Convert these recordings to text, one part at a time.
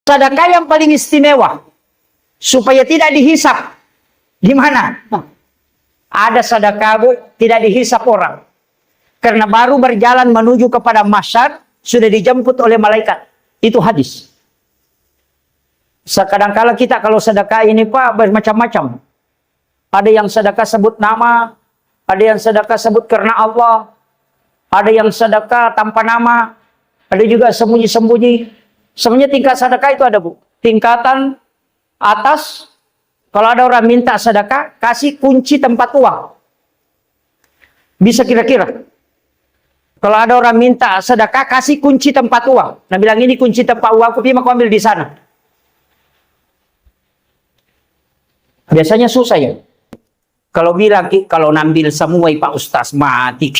Sedekah yang paling istimewa supaya tidak dihisap. Di mana? Ada sedekah Bu, tidak dihisap orang. Karena baru berjalan menuju kepada mahsyar sudah dijemput oleh malaikat. Itu hadis. Kadang-kala kita kalau sedekah ini Pak bermacam-macam. Ada yang sedekah sebut nama, ada yang sedekah sebut karena Allah, ada yang sedekah tanpa nama, ada juga sembunyi-sembunyi. Sebenarnya tingkat sedekah itu ada Bu. Tingkatan atas, kalau ada orang minta sedekah, kasih kunci tempat uang. Bisa kira-kira. Kalau ada orang minta sedekah, kasih kunci tempat uang. Nah bilang ini kunci tempat uang, aku ambil di sana. Biasanya susah ya. Kalau bilang, kalau nambil semua Pak Ustaz mati.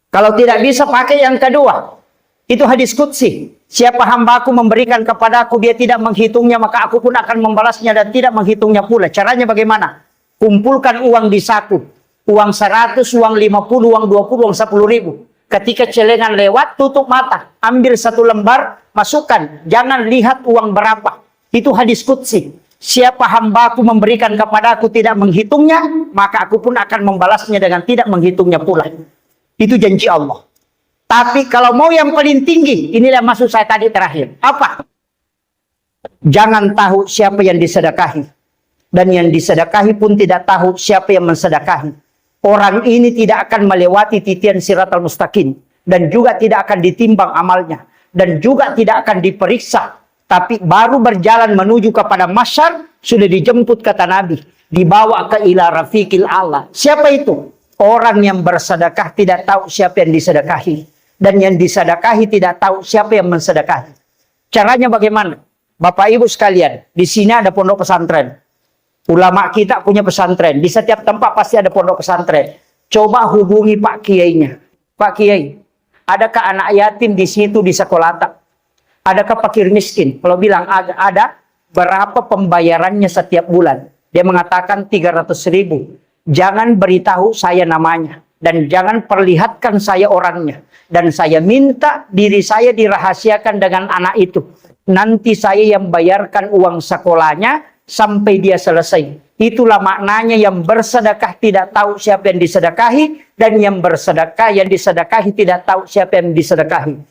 Kalau tidak bisa pakai yang kedua. Itu hadis qudsi. Siapa hambaku memberikan kepadaku, dia tidak menghitungnya, maka aku pun akan membalasnya dan tidak menghitungnya pula. Caranya bagaimana? Kumpulkan uang di saku. Uang 100, uang 50, uang 20, uang 10 ribu. Ketika celengan lewat, tutup mata. Ambil satu lembar, masukkan. Jangan lihat uang berapa. Itu hadis qudsi. Siapa hambaku memberikan kepadaku tidak menghitungnya, maka aku pun akan membalasnya dengan tidak menghitungnya pula. Itu janji Allah. Tapi kalau mau yang paling tinggi, inilah maksud saya tadi terakhir. Apa? Jangan tahu siapa yang disedekahi. Dan yang disedekahi pun tidak tahu siapa yang mensedekahi. Orang ini tidak akan melewati titian siratal mustaqim. Dan juga tidak akan ditimbang amalnya. Dan juga tidak akan diperiksa. Tapi baru berjalan menuju kepada mahsyar, sudah dijemput kata Nabi. Dibawa ke ila rafiqil a'la. Siapa itu? Orang yang bersedekah tidak tahu siapa yang disedekahi. Dan yang disedekahi tidak tahu siapa yang mensedekahi. Caranya bagaimana? Bapak Ibu sekalian, di sini ada pondok pesantren. Ulama kita punya pesantren. Di setiap tempat pasti ada pondok pesantren. Coba hubungi Pak Kiainya. Pak Kiai, adakah anak yatim di situ di sekolah tak? Adakah fakir miskin? Kalau bilang ada, berapa pembayarannya setiap bulan? Dia mengatakan 300 ribu. Jangan beritahu saya namanya. Dan jangan perlihatkan saya orangnya. Dan saya minta diri saya dirahasiakan dengan anak itu. Nanti saya yang bayarkan uang sekolahnya sampai dia selesai. Itulah maknanya yang bersedekah tidak tahu siapa yang disedekahi. Dan yang bersedekah yang disedekahi tidak tahu siapa yang disedekahi.